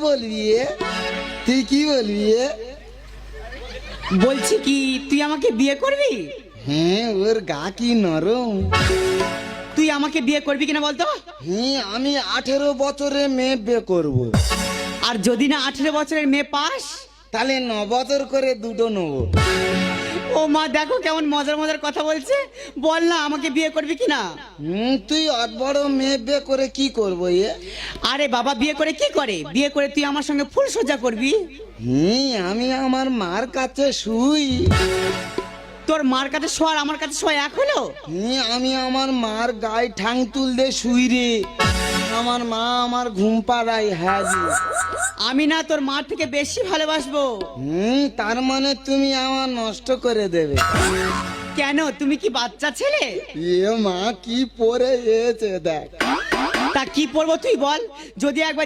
বলবি তুই কি বলবি? বলছি কি তুই আমাকে বিয়ে করবি? হ্যাঁ, ওর গা কি নরম। তুই আমাকে বিয়ে করবি কিনা বলতো? হ্যাঁ, আমি 18 বছরের মেয়ে বিয়ে করব। আর যদি না 18 বছরের মেয়ে পাস তাহলে 9 বছর করে দুটো নেবো। ও মা, দেখো কেমন মজার মজার কথা বলছে। বল না আমাকে বিয়ে করবি কিনা? তুই অত বড় মেয়ে বিয়ে করে কি করবো? আরে বাবা, বিয়ে করে কি করে? বিয়ে করে তুই আমার সঙ্গে ফুল সজ্জা করবি। আমি আমার মার কাছে শুই। তোর মার কাছে শোয়ার আমার কাছে শোয়া এক হলো? আমি আমার মার গায়ে ঠাং তুলতে শুই রে। আমার মা আমার ঘুম পাড়ায়। হ্যাঁ জি। আমি না তোর মার থেকে বেশি ভালোবাসবো। তার মানে তুমি আমার নষ্ট করে দেবে? কেন, তুমি কি বাচ্চা ছেলে? মা কি পরে এসে দেখ। তা কি পরবো তুই বল? যদি একবার